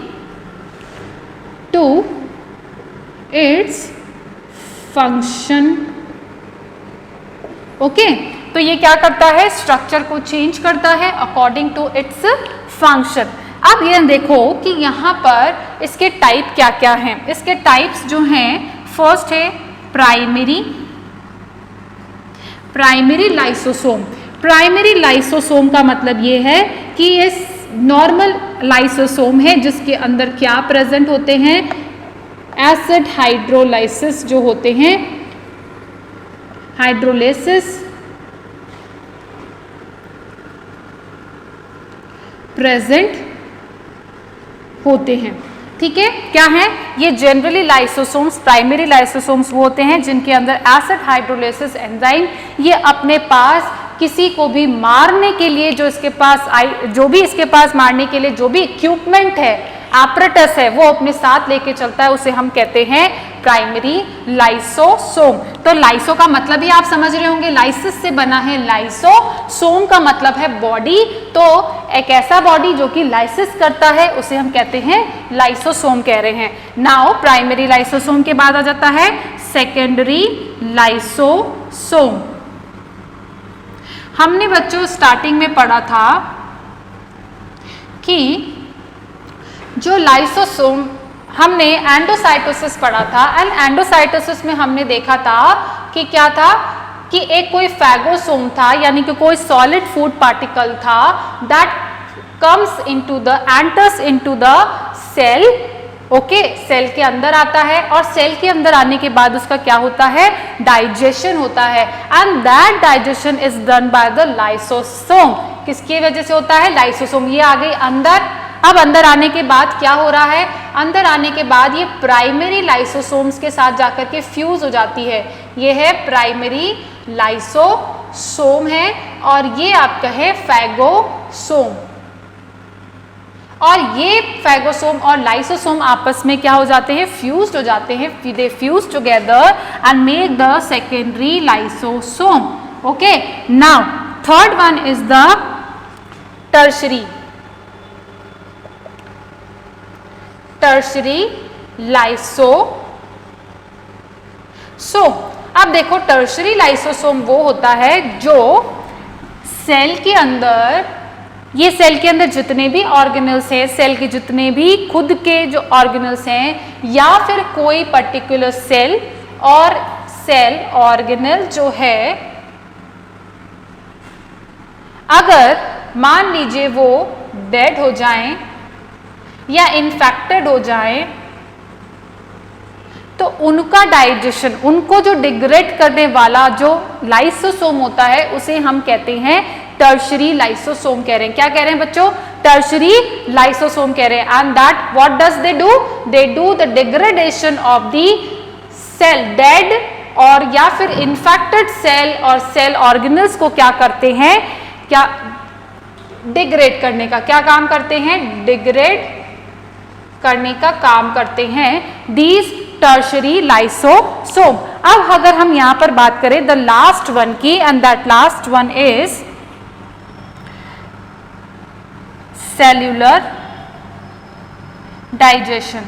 to its function. Okay, तो ये क्या करता है, स्ट्रक्चर को चेंज करता है अकॉर्डिंग टू इट्स फंक्शन। अब ये देखो कि यहाँ पर इसके टाइप क्या क्या हैं। इसके टाइप्स जो हैं, फर्स्ट है प्राइमरी लाइसोसोम। प्राइमरी लाइसोसोम का मतलब ये है कि ये नॉर्मल लाइसोसोम है जिसके अंदर क्या प्रेजेंट होते हैं, एसिड हाइड्रोलाइसिस जो होते हैं, हाइड्रोलाइसिस प्रेजेंट होते हैं। ठीक है, क्या है ये, जनरली लाइसोसोम्स, प्राइमरी लाइसोसोम्स वो होते हैं जिनके अंदर एसिड हाइड्रोलाइसिस एंजाइम ये अपने पास किसी को भी मारने के लिए जो इसके पास मारने के लिए जो भी इक्विपमेंट है, एपरेटस है, वो अपने साथ लेके चलता है, उसे हम कहते हैं प्राइमरी लाइसोसोम। तो लाइसो का मतलब ही आप समझ रहे होंगे, लाइसिस से बना है लाइसो, सोम का मतलब है बॉडी। तो एक ऐसा बॉडी जो कि लाइसिस करता है उसे हम कहते हैं लाइसोसोम कह रहे हैं। नाउ प्राइमरी लाइसोसोम के बाद आ जाता है सेकेंडरी लाइसोसोम। हमने बच्चों स्टार्टिंग में पढ़ा था कि जो लाइसोसोम, हमने एंडोसाइटोसिस पढ़ा था, एंड एंडोसाइटोसिस में हमने देखा था कि क्या था कि एक कोई फैगोसोम था, यानी कि कोई सॉलिड फूड पार्टिकल था that comes into the enters into the cell. Okay, cell के अंदर आता है और सेल के अंदर आने के बाद उसका क्या होता है, डाइजेशन होता है, and that digestion is done by the lysosome. किसकी वजह से होता है, लाइसोसोम। ये आ गई अंदर। अब अंदर आने के बाद क्या हो रहा है, अंदर आने के बाद ये प्राइमरी लाइसोसोम्स के साथ जाकर के फ्यूज हो जाती है। ये है प्राइमरी लाइसोसोम है और ये आपका है फैगोसोम। और ये फैगोसोम और लाइसोसोम आपस में क्या हो जाते हैं, फ्यूज्ड हो जाते हैं। They fuse together and make the secondary lysosome. Okay, now third one is the tertiary lysosome. अब देखो टर्शरी लाइसोसोम वो होता है जो सेल के अंदर, ये सेल के अंदर जितने भी ऑर्गेनल्स हैं, सेल के जितने भी खुद के जो ऑर्गेनल्स हैं, या फिर कोई पर्टिकुलर सेल और सेल ऑर्गेनल जो है, अगर मान लीजिए वो डेड हो जाएं या इन्फेक्टेड हो जाएं, तो उनका डाइजेशन, उनको जो डिग्रेड करने वाला जो लाइसोसोम होता है उसे हम कहते हैं टर्शरी लाइसोसोम कह रहे हैं। क्या कह रहे हैं बच्चों, टर्शरी लाइसोसोम कह रहे हैं। And that what does they do the degradation of the cell, dead और या फिर इन्फेक्टेड सेल और सेल ऑर्गेनल्स को क्या करते हैं, क्या डिग्रेड करने का क्या काम करते हैं, डिग्रेड करने का काम करते हैं दीज टर्शरी लाइसोसोम। अब अगर हम यहां पर बात करें द लास्ट वन की, and that last one is cellular digestion.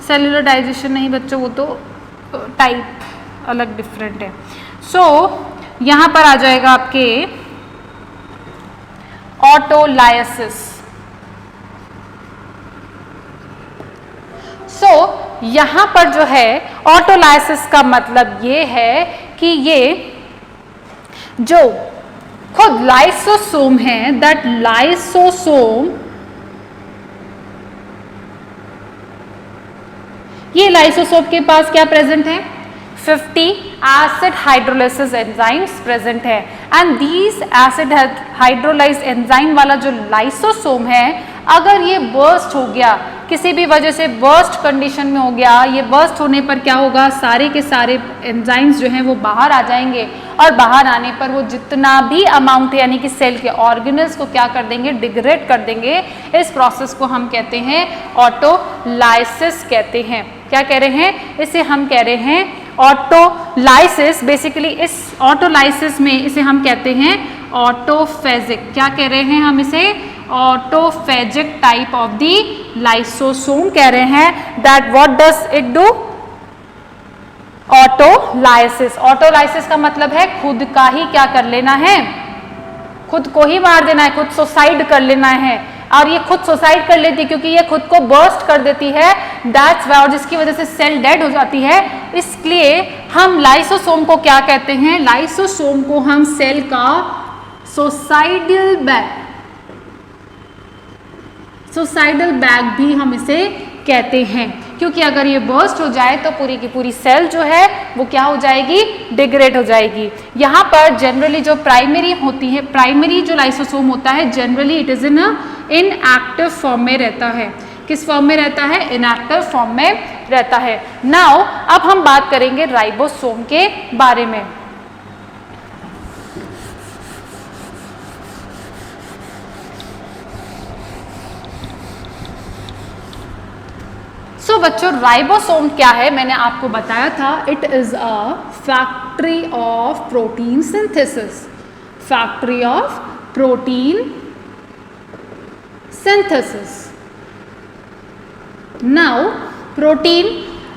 Cellular digestion नहीं बच्चों, वो तो टाइप अलग डिफरेंट है। सो यहां पर आ जाएगा आपके ऑटोलाइसिस। सो यहां पर जो है ऑटोलाइसिस का मतलब ये है कि ये जो खुद लाइसोसोम है, दैट लाइसोसोम, ये लाइसोसोम के पास क्या प्रेजेंट है, 50 एसिड हाइड्रोलाइसिस एंजाइम्स प्रेजेंट है। And these acid hydrolyse enzyme वाला जो लाइसोसोम है, अगर ये बर्स्ट हो गया, किसी भी वजह से बर्स्ट कंडीशन में हो गया, ये बर्स्ट होने पर क्या होगा, सारे के सारे एंजाइम्स जो हैं वो बाहर आ जाएंगे, और बाहर आने पर वो जितना भी अमाउंट यानी कि सेल के ऑर्गेनल्स को क्या कर देंगे, डिग्रेड कर देंगे। इस प्रोसेस को हम कहते हैं ऑटोलाइसिस कहते हैं। क्या कह रहे हैं, इसे हम कह रहे हैं ऑटोलाइसिस। बेसिकली इस ऑटोलाइसिस में इसे हम कहते हैं ऑटोफेजिक। क्या कह रहे हैं हम इसे, ऑटोफेजिक टाइप ऑफ दी लाइसोसोम कह रहे हैं। That what does it do, autolysis. Autolysis का मतलब है खुद का ही क्या कर लेना है, खुद को ही मार देना है, खुद सुसाइड कर लेना है। और ये खुद सुसाइड कर लेती है क्योंकि ये खुद को बर्स्ट कर देती है, दैट्स वाई, और जिसकी वजह से सेल डेड हो जाती है। इसलिए हम लाइसोसोम को क्या कहते हैं, लाइसोसोम को हम सेल का सुसाइडल बैग भी हम इसे कहते हैं, क्योंकि अगर ये बर्स्ट हो जाए तो पूरी की पूरी सेल जो है वो क्या हो जाएगी, डिग्रेड हो जाएगी। यहाँ पर जनरली जो प्राइमरी होती है, प्राइमरी जो लाइसोसोम होता है, generally it is in inactive form में रहता है। किस फॉर्म में रहता है, इनएक्टिव फॉर्म में रहता है। नाउ अब हम बात करेंगे राइबोसोम के बारे में। सो बच्चों राइबोसोम क्या है, मैंने आपको बताया था, it is a factory of protein synthesis. Factory of protein synthesis. Now protein,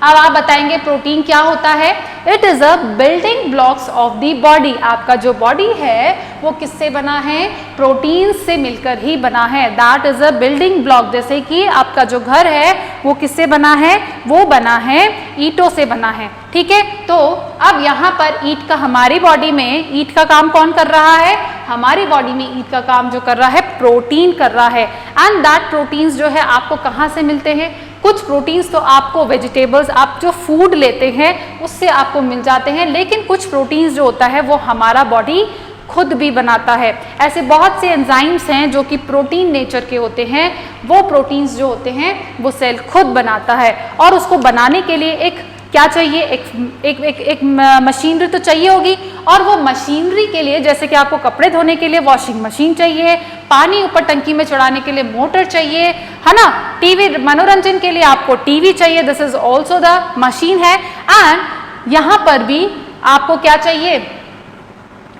अब आप बताएंगे प्रोटीन क्या होता है। It is a building blocks of the body. आपका जो बॉडी है वो किससे बना है, प्रोटीन से मिलकर ही बना है। That is a building block. जैसे कि आपका जो घर है वो किससे बना है, वो बना है ईंटों से बना है, ठीक है। तो अब यहाँ पर ईंट का, हमारी बॉडी में ईंट का काम कौन कर रहा है, हमारी बॉडी में ईंट का काम जो कर रहा है प्रोटीन कर रहा है। एंड दैट प्रोटीन्स जो है आपको कहाँ से मिलते हैं, कुछ प्रोटीन्स तो आपको वेजिटेबल्स, आप जो फूड लेते हैं उससे आपको मिल जाते हैं, लेकिन कुछ प्रोटीन्स जो होता है वो हमारा बॉडी खुद भी बनाता है। ऐसे बहुत से एंजाइम्स हैं जो कि प्रोटीन नेचर के होते हैं, वो प्रोटीन्स जो होते हैं वो सेल खुद बनाता है। और उसको बनाने के लिए एक क्या चाहिए, एक मशीनरी तो चाहिए होगी, और वो मशीनरी के लिए, जैसे कि आपको कपड़े धोने के लिए वॉशिंग मशीन चाहिए, पानी ऊपर टंकी में चढ़ाने के लिए मोटर चाहिए, है ना, टीवी मनोरंजन के लिए आपको टीवी चाहिए, this is also the machine है। एंड यहाँ पर भी आपको क्या चाहिए,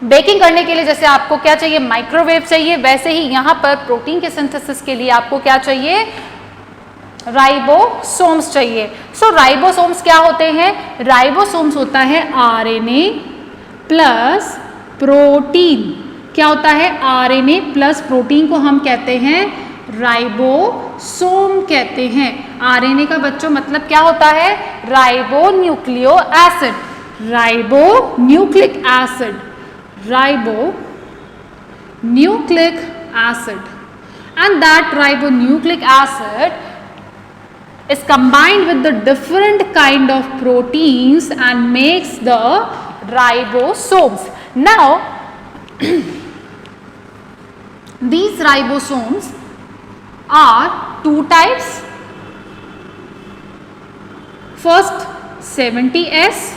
बेकिंग करने के लिए जैसे आपको क्या चाहिए, माइक्रोवेव चाहिए, वैसे ही यहाँ पर प्रोटीन के सिंथेसिस के लिए आपको क्या चाहिए, राइबोसोम्स चाहिए। सो राइबोसोम्स क्या होते हैं, राइबोसोम्स होता है आरएनए प्लस प्रोटीन। क्या होता है, आरएनए प्लस प्रोटीन को हम कहते हैं राइबोसोम कहते हैं। आरएनए का बच्चों मतलब क्या होता है, ribo nucleo acid, ribo nucleic acid, ribo nucleic acid. And that ribonucleic acid is combined with the different kind of proteins and makes the ribosomes. Now these ribosomes are two types. First 70S,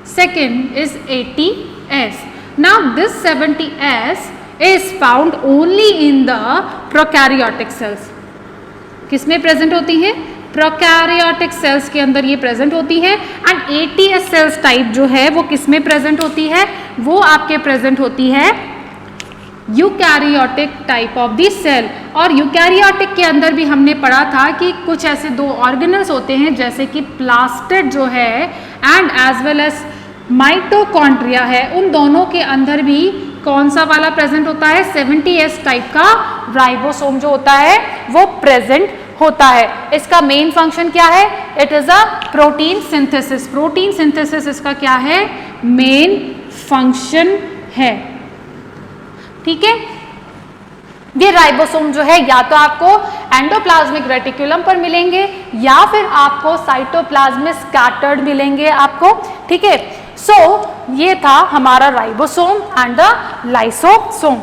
second is 80S. Now this 70S is found only in the prokaryotic cells. किसमें present होती हैं? Prokaryotic cells के अंदर ये present होती है। And ATS sales type जो है वो किसमें प्रेजेंट होती है? वो आपके प्रेजेंट होती है eukaryotic type of the cell. और यूकैरियोटिक के अंदर भी हमने पढ़ा था कि कुछ ऐसे दो ऑर्गेनल्स होते हैं जैसे कि प्लास्टिड जो है and as well as mitochondria है, उन दोनों के अंदर भी कौन सा वाला प्रेजेंट होता है? 70S टाइप का राइबोसोम जो होता है वो प्रेजेंट होता है। इसका मेन फंक्शन क्या है? It is a protein synthesis. Protein synthesis इसका क्या है? मेन फंक्शन है। ठीक है, ये राइबोसोम जो है या तो आपको एंडोप्लाज्मिक रेटिकुलम पर मिलेंगे या फिर आपको साइटोप्लाज्म में स्कैटर्ड मिलेंगे आपको। ठीक है, सो ये था हमारा राइबोसोम एंड द लाइसोसोम।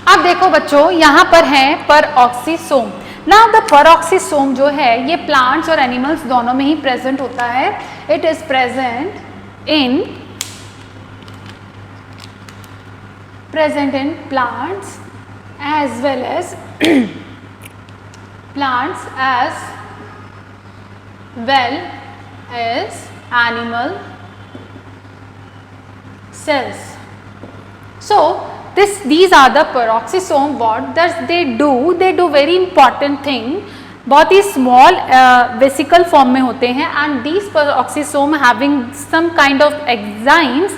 अब देखो बच्चों, यहां पर है परऑक्सीसोम। नाउ द परऑक्सीसोम जो है ये प्लांट्स और एनिमल्स दोनों में ही प्रेजेंट होता है। It is present in plants as well as plants as well as animal cells. So these are the peroxisome. What does they do? They do very important thing. बहुत ही small vesicle form में होते हैं and these peroxisome having some kind of enzymes.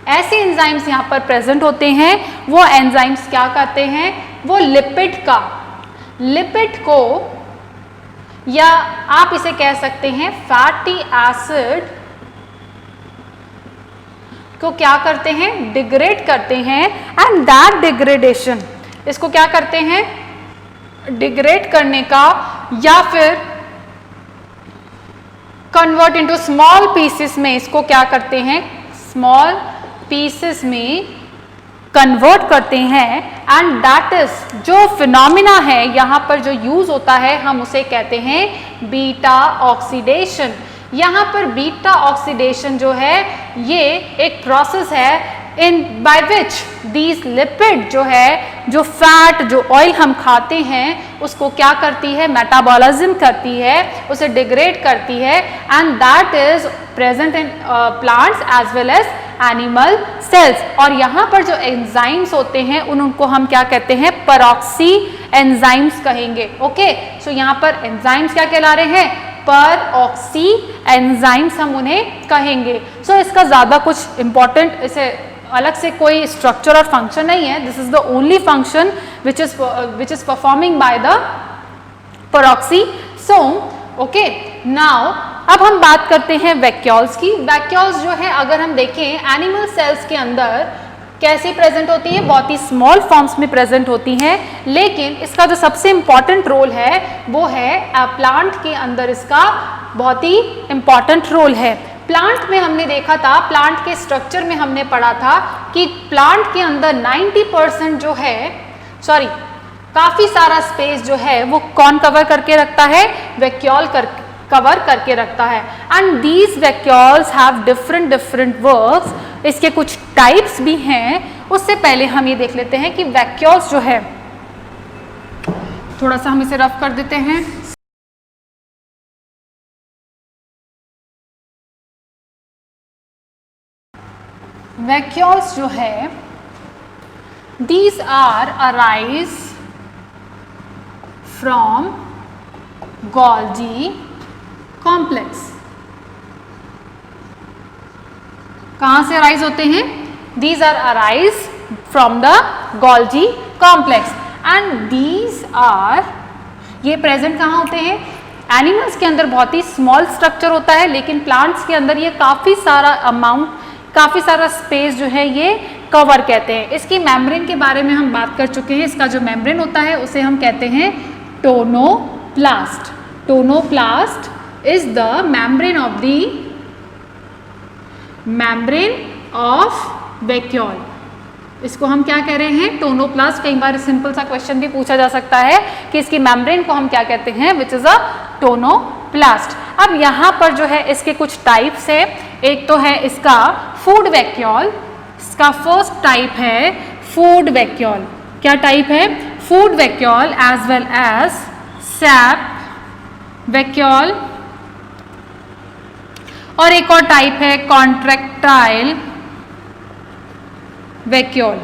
ऐसे enzymes यहाँ पर present होते हैं। वो एंजाइम्स क्या करते हैं? वो लिपिड को या आप इसे कह सकते हैं फैटी एसिड को क्या करते हैं? डिग्रेड करते हैं। एंड दैट डिग्रेडेशन, इसको क्या करते हैं? डिग्रेड करने का या फिर कन्वर्ट इनटू स्मॉल पीसेस में इसको क्या करते हैं? स्मॉल पीसेस में कन्वर्ट करते हैं। एंड दैट इज जो फिनोमिना है यहाँ पर जो यूज होता है हम उसे कहते हैं बीटा ऑक्सीडेशन। यहाँ पर बीटा ऑक्सीडेशन जो है ये एक प्रोसेस है in by which these lipid जो है, जो फैट, जो ऑयल हम खाते हैं उसको क्या करती है? मेटाबॉलिज्म करती है, उसे डिग्रेड करती है। And that is present in plants as well as animal cells. और यहाँ पर जो एंजाइम्स होते हैं उनको हम क्या कहते हैं? परऑक्सी एंजाइम्स कहेंगे। ओके, सो यहाँ पर एंजाइम्स क्या कहला रहे हैं? परऑक्सी एंजाइम्स हम उन्हें कहेंगे। सो इसका ज्यादा कुछ इंपॉर्टेंट इसे अलग से कोई स्ट्रक्चर और फंक्शन नहीं है। This is the only function which is performing by the peroxisome. Okay, now अब हम बात करते हैं वैक्यूल्स की। वैक्यूल्स जो है अगर हम देखें एनिमल सेल्स के अंदर कैसे प्रेजेंट होती है? बहुत ही स्मॉल फॉर्म्स में प्रेजेंट होती हैं, लेकिन इसका जो सबसे इंपॉर्टेंट रोल है वो है प्लांट के अंदर इसका बहुत ही इंपॉर्टेंट रोल है। प्लांट में हमने देखा था, प्लांट के स्ट्रक्चर में हमने पढ़ा था कि प्लांट के अंदर 90% जो है, काफी सारा स्पेस जो है वो कौन कवर करके रखता है? वैक्यूल कवर करके रखता है। And these vacuoles have different works. इसके कुछ टाइप्स भी हैं। उससे पहले हम ये देख लेते हैं कि वैक्यूल्स जो है, थोड़ा सा हम इसे रफ कर देते हैं। वैक्यूल्स जो है these are arise from Golgi complex। कहाँ से अराइज होते हैं? These are arise from the Golgi complex and these are, ये प्रेजेंट कहाँ होते हैं? एनिमल्स के अंदर बहुत ही स्मॉल स्ट्रक्चर होता है, लेकिन प्लांट्स के अंदर ये काफ़ी सारा स्पेस जो है ये कवर कहते हैं। इसकी मेम्ब्रेन के बारे में हम बात कर चुके हैं। इसका जो मेम्ब्रेन होता है उसे हम कहते हैं tonoplast. Tonoplast is the membrane of vacuole. इसको हम क्या कह रहे हैं? टोनोप्लास्ट। कई बार सिंपल सा क्वेश्चन भी पूछा जा सकता है कि इसकी मेम्ब्रेन को हम क्या कहते हैं? Which is a tonoplast. अब यहाँ पर जो है इसके कुछ टाइप्स है। एक तो है इसका फूड वैक्यूल, इसका फर्स्ट टाइप है फूड वैक्यूल। क्या टाइप है? Food vacuole as well as sap vacuole. और एक और टाइप है contractile vacuole.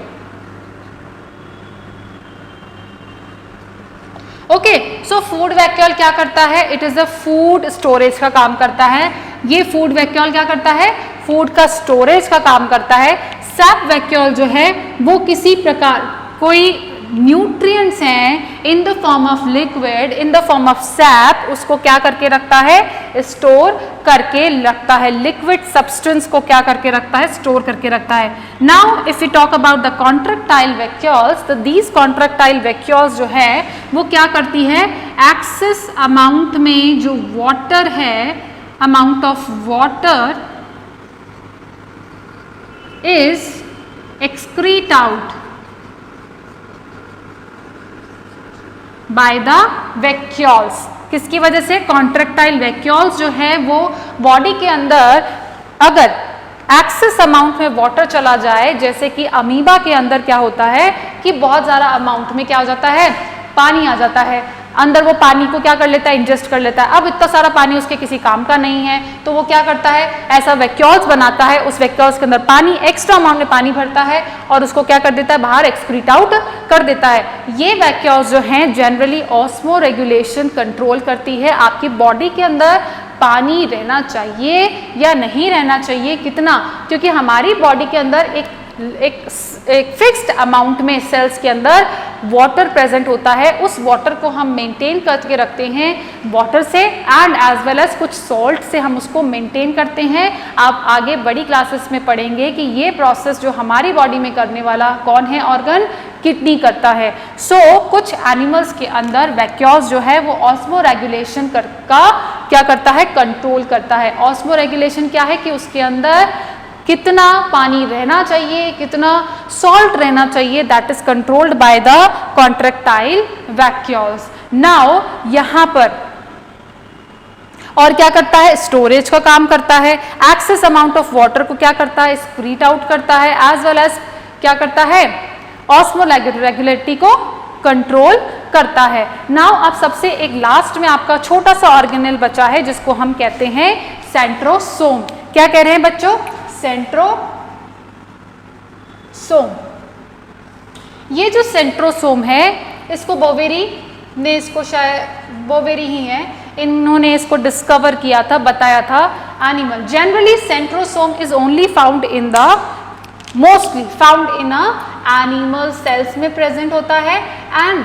Okay, so food vacuole क्या करता है? It is a food storage का काम करता है। ये फूड वैक्यूल क्या करता है? फूड का स्टोरेज का काम करता है। सैप वैक्यूल जो है वो किसी प्रकार कोई न्यूट्रिएंट्स हैं in the form of liquid, in the form of SAP, उसको क्या करके रखता है? स्टोर करके रखता है। लिक्विड सब्सटेंस को क्या करके रखता है? स्टोर करके रखता है। Now if you talk about the contractile vacuoles, तो दीज कॉन्ट्रैक्टाइल वैक्यूल्स जो है वो क्या करती है? एक्सेस अमाउंट में जो वाटर है, amount of water is excrete out by the vacuoles. किसकी वजह से? कॉन्ट्रैक्टाइल वैक्यूल्स जो है वो बॉडी के अंदर अगर एक्सेस अमाउंट में वाटर चला जाए, जैसे कि अमीबा के अंदर क्या होता है कि बहुत ज़्यादा अमाउंट में क्या हो जाता है? पानी आ जाता है अंदर। वो पानी को क्या कर लेता है? इंजेस्ट कर लेता है। अब इतना सारा पानी उसके किसी काम का नहीं है, तो वो क्या करता है? ऐसा वैक्यूल्स बनाता है, उस वैक्यूल्स के अंदर पानी, एक्स्ट्रा अमाउंट में पानी भरता है और उसको क्या कर देता है? बाहर एक्सक्रीट आउट कर देता है। ये वैक्यूल्स जो हैं जनरली ऑस्मो रेगुलेशन कंट्रोल करती है। आपकी बॉडी के अंदर पानी रहना चाहिए या नहीं रहना चाहिए, कितना, क्योंकि हमारी बॉडी के अंदर एक फिक्स्ड अमाउंट में सेल्स के अंदर वाटर प्रेजेंट होता है। उस वाटर को हम मेंटेन करके रखते हैं वाटर से, एंड एज वेल एज कुछ सॉल्ट से हम उसको मेंटेन करते हैं। आप आगे बड़ी क्लासेस में पढ़ेंगे कि ये प्रोसेस जो हमारी बॉडी में करने वाला कौन है ऑर्गन? किडनी करता है। सो कुछ एनिमल्स के अंदर वैक्यूल्स जो है वो ऑस्मो रेगुलेशन का क्या करता है? कंट्रोल करता है। ऑस्मो रेगुलेशन क्या है? कि उसके अंदर कितना पानी रहना चाहिए, कितना सॉल्ट रहना चाहिए, that is controlled by the contractile vacuoles. Now यहां पर और क्या करता है? स्टोरेज का काम करता है। एक्सेस अमाउंट ऑफ वाटर को क्या करता है? स्क्रीट आउट करता है, एज वेल एज क्या करता है? ऑस्मो रेगुलेटरी को कंट्रोल करता है। नाउ अब सबसे एक लास्ट में आपका छोटा सा ऑर्गेनेल बचा है जिसको हम कहते हैं सेंट्रोसोम। क्या कह रहे हैं बच्चों? सेंट्रोसोम। ये जो सेंट्रोसोम है इसको बोवेरी ने, इसको शायद बोवेरी ही है, इन्होंने इसको डिस्कवर किया था, बताया था animal. Generally centrosome is only found in the mostly found in a animal cells में प्रेजेंट होता है। एंड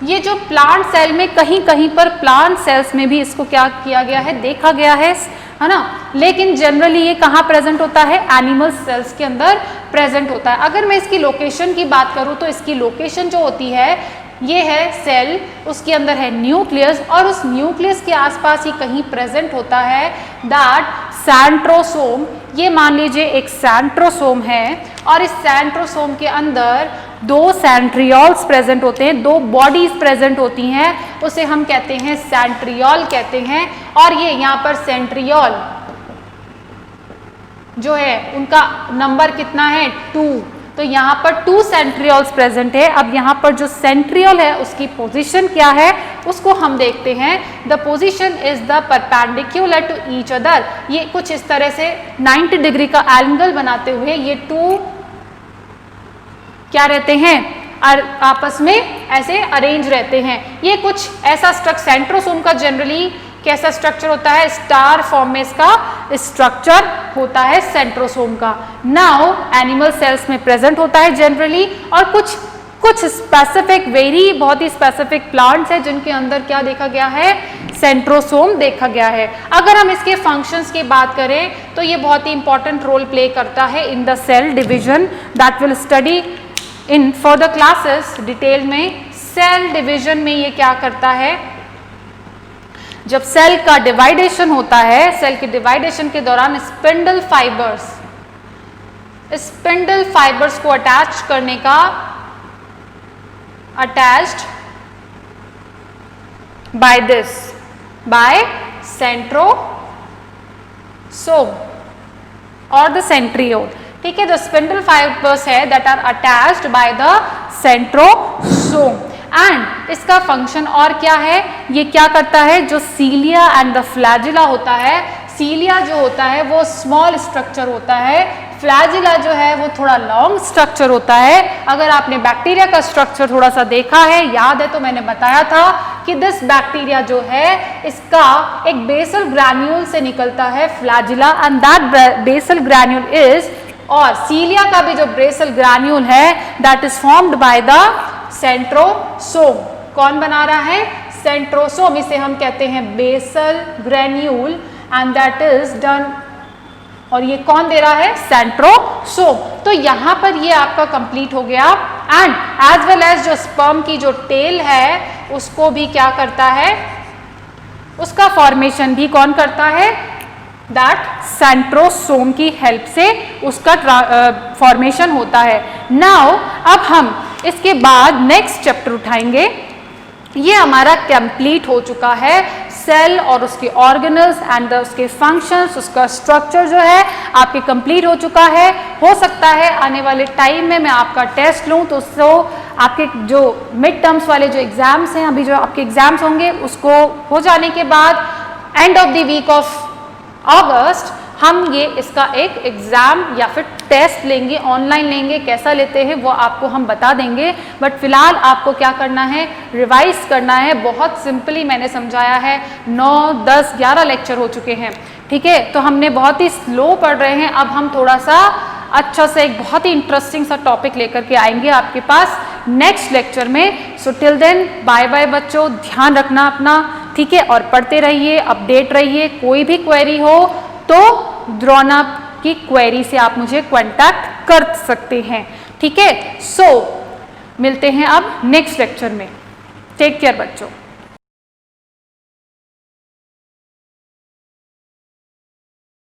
ये जो प्लांट सेल में कहीं कहीं पर प्लांट सेल्स में भी इसको क्या किया गया है? देखा गया है ना। लेकिन जनरली ये कहाँ प्रेजेंट होता है? एनिमल सेल्स के अंदर प्रेजेंट होता है। अगर मैं इसकी लोकेशन की बात करूँ तो इसकी लोकेशन जो होती है ये है सेल, उसके अंदर है न्यूक्लियस, और उस न्यूक्लियस के आसपास ही कहीं प्रेजेंट होता है दैट सेंट्रोसोम। ये मान लीजिए एक सेंट्रोसोम है और इस सेंट्रोसोम के अंदर दो सेंट्रियोल्स प्रेजेंट होते हैं, दो बॉडीज प्रेजेंट होती हैं, उसे हम कहते हैं सेंट्रियोल कहते हैं। और ये यहाँ पर सेंट्रियोल जो है उनका नंबर कितना है? 2। तो यहाँ पर 2 सेंट्रियोल्स प्रेजेंट है। अब यहाँ पर जो सेंट्रियोल है उसकी पोजीशन क्या है उसको हम देखते हैं। The position is the perpendicular to each other. ये कुछ इस तरह से 90 डिग्री का एंगल बनाते हुए ये 2 क्या रहते हैं? आपस में ऐसे अरेंज रहते हैं। ये कुछ ऐसा स्ट्रक्चर सेंट्रोसोम का जनरली कैसा स्ट्रक्चर होता है? स्टार फॉर्म में इसका स्ट्रक्चर होता है सेंट्रोसोम का। नाउ एनिमल सेल्स में प्रेजेंट होता है जनरली, और कुछ स्पेसिफिक बहुत ही स्पेसिफिक प्लांट्स हैं जिनके अंदर क्या देखा गया है? सेंट्रोसोम देखा गया है। अगर हम इसके फंक्शंस की बात करें तो ये बहुत ही इंपॉर्टेंट रोल प्ले करता है in the cell division that will study in further classes detail में। सेल डिविजन में ये क्या करता है? जब सेल का डिवाइडेशन होता है, सेल के डिवाइडेशन के दौरान स्पिंडल फाइबर्स को अटैच करने का अटैच्ड बाय सेंट्रोसोम। सोम और द सेंट्रियोल, ठीक है। जो स्पिंडल फाइबर्स है that are attached by the centrosome and इसका फंक्शन और क्या है, ये क्या करता है, जो सीलिया एंड द फ्लैजिला होता है, सीलिया जो होता है वो स्मॉल स्ट्रक्चर होता है, फ्लैजिला जो है वो थोड़ा लॉन्ग स्ट्रक्चर होता है। अगर आपने बैक्टीरिया का स्ट्रक्चर थोड़ा सा देखा है, याद है तो मैंने बताया था कि दिस बैक्टीरिया जो है इसका एक बेसल ग्रैन्यूल से निकलता है flagella and that basal granule is, और सीलिया का भी जो बेसल ग्रैन्यूल है that is formed by the centrosome. कौन बना रहा है, सेंट्रोसोम, इसे हम कहते हैं basal granule and that is done, और ये कौन दे रहा है, सेंट्रोसोम। तो यहां पर ये आपका कंप्लीट हो गया एंड एज वेल एज जो स्पर्म की जो टेल है उसको भी क्या करता है, उसका फॉर्मेशन भी कौन करता है, दैट सेंट्रोसोम की हेल्प से उसका फॉर्मेशन होता है। नाउ अब हम इसके बाद नेक्स्ट चैप्टर उठाएंगे, ये हमारा कंप्लीट हो चुका है, सेल और उसके ऑर्गेनल्स एंड उसके फंक्शंस, उसका स्ट्रक्चर जो है आपके कंप्लीट हो चुका है। हो सकता है आने वाले टाइम में मैं आपका टेस्ट लूँ तो उसको आपके जो मिड टर्म्स वाले जो एग्जाम्स हैं, अभी जो आपके एग्जाम्स होंगे उसको हो जाने के बाद end of the week of August हम ये इसका एक एग्जाम या फिर टेस्ट लेंगे, ऑनलाइन लेंगे, कैसा लेते हैं वो आपको हम बता देंगे। बट फिलहाल आपको क्या करना है, रिवाइज करना है। बहुत सिंपली मैंने समझाया है, 9, 10, 11 लेक्चर हो चुके हैं, ठीक है। तो हमने बहुत ही स्लो पढ़ रहे हैं, अब हम थोड़ा सा अच्छा से एक बहुत ही इंटरेस्टिंग सा टॉपिक लेकर के आएंगे आपके पास नेक्स्ट लेक्चर में। So till then bye bye बच्चों, ध्यान रखना अपना, ठीक है, और पढ़ते रहिए, अपडेट रहिए। कोई भी क्वेरी हो तो ड्रॉनअप की क्वेरी से आप मुझे कांटेक्ट कर सकते हैं, ठीक है। सो मिलते हैं अब नेक्स्ट लेक्चर में। टेक केयर बच्चों।